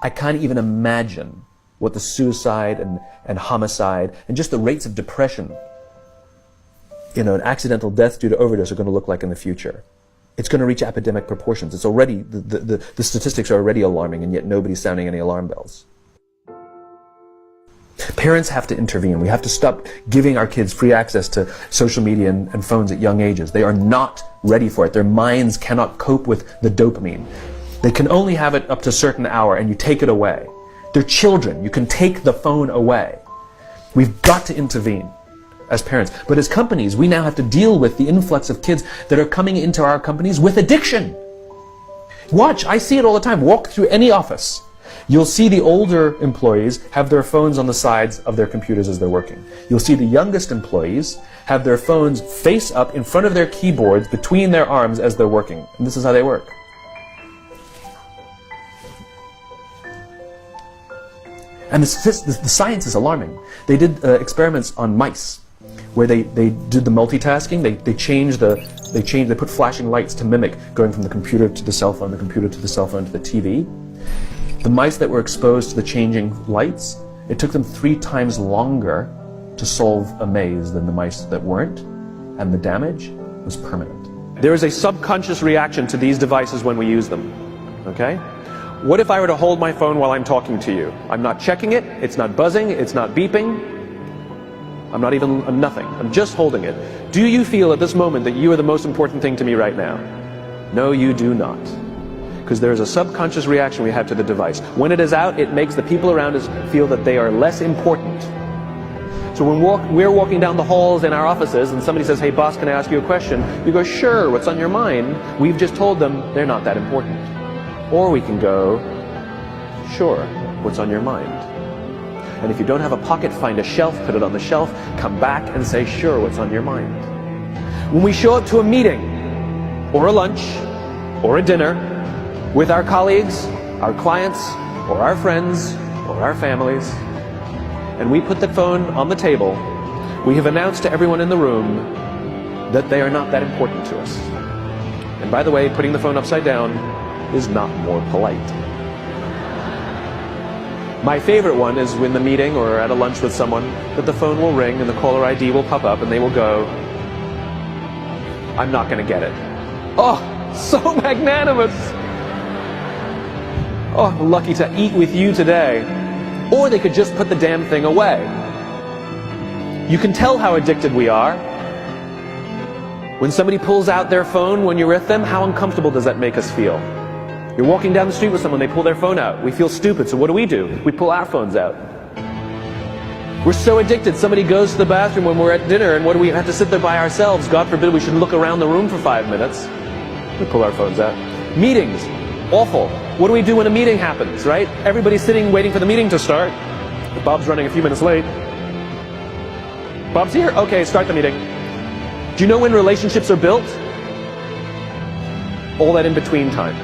I can't even imagine what the suicide and homicide and just the rates of depression, and accidental death due to overdose are going to look like in the future. It's going to reach epidemic proportions. It's already, the statistics are already alarming, and yet nobody's sounding any alarm bells. Parents have to intervene. We have to stop giving our kids free access to social media and phones at young ages. They are not ready for it. Their minds cannot cope with the dopamine. They can only have it up to a certain hour, and you take it away. They're children. You can take the phone away. We've got to intervene as parents. But as companies, we now have to deal with the influx of kids that are coming into our companies with addiction. Watch, I see it all the time. Walk through any office. You'll see the older employees have their phones on the sides of their computers as they're working. You'll see the youngest employees have their phones face up in front of their keyboards between their arms as they're working. And this is how they work. And the science is alarming. They did experiments on mice where they did the multitasking. They put flashing lights to mimic going from the computer to the cell phone, the computer to the cell phone to the TV. The mice that were exposed to the changing lights, it took them 3 times longer to solve a maze than the mice that weren't, and the damage was permanent. There is a subconscious reaction to these devices when we use them, okay? What if I were to hold my phone while I'm talking to you? I'm not checking it, it's not buzzing, it's not beeping, I'm nothing, I'm just holding it. Do you feel at this moment that you are the most important thing to me right now? No, you do not. Because there is a subconscious reaction we have to the device. When it is out, it makes the people around us feel that they are less important. So when we're walking down the halls in our offices and somebody says, hey boss, can I ask you a question? You go, sure, what's on your mind? We've just told them they're not that important. Or we can go, sure, what's on your mind? And if you don't have a pocket, find a shelf, put it on the shelf, come back and say, sure, what's on your mind? When we show up to a meeting, or a lunch, or a dinner, with our colleagues, our clients, or our friends, or our families, and we put the phone on the table, we have announced to everyone in the room that they are not that important to us. And by the way, putting the phone upside down is not more polite. My favorite one is when the meeting or at a lunch with someone, that the phone will ring and the caller ID will pop up and they will go, I'm not going to get it. Oh, so magnanimous. Oh, I'm lucky to eat with you today. Or they could just put the damn thing away. You can tell how addicted we are. When somebody pulls out their phone when you're with them, how uncomfortable does that make us feel? You're walking down the street with someone, they pull their phone out. We feel stupid, so what do? We pull our phones out. We're so addicted. Somebody goes to the bathroom when we're at dinner, and what do we have to sit there by ourselves? God forbid we should look around the room for 5 minutes. We pull our phones out. Meetings. Awful. What do we do when a meeting happens, right? Everybody's sitting waiting for the meeting to start. Bob's running a few minutes late. Bob's here? Okay, start the meeting. Do you know when relationships are built? All that in between time.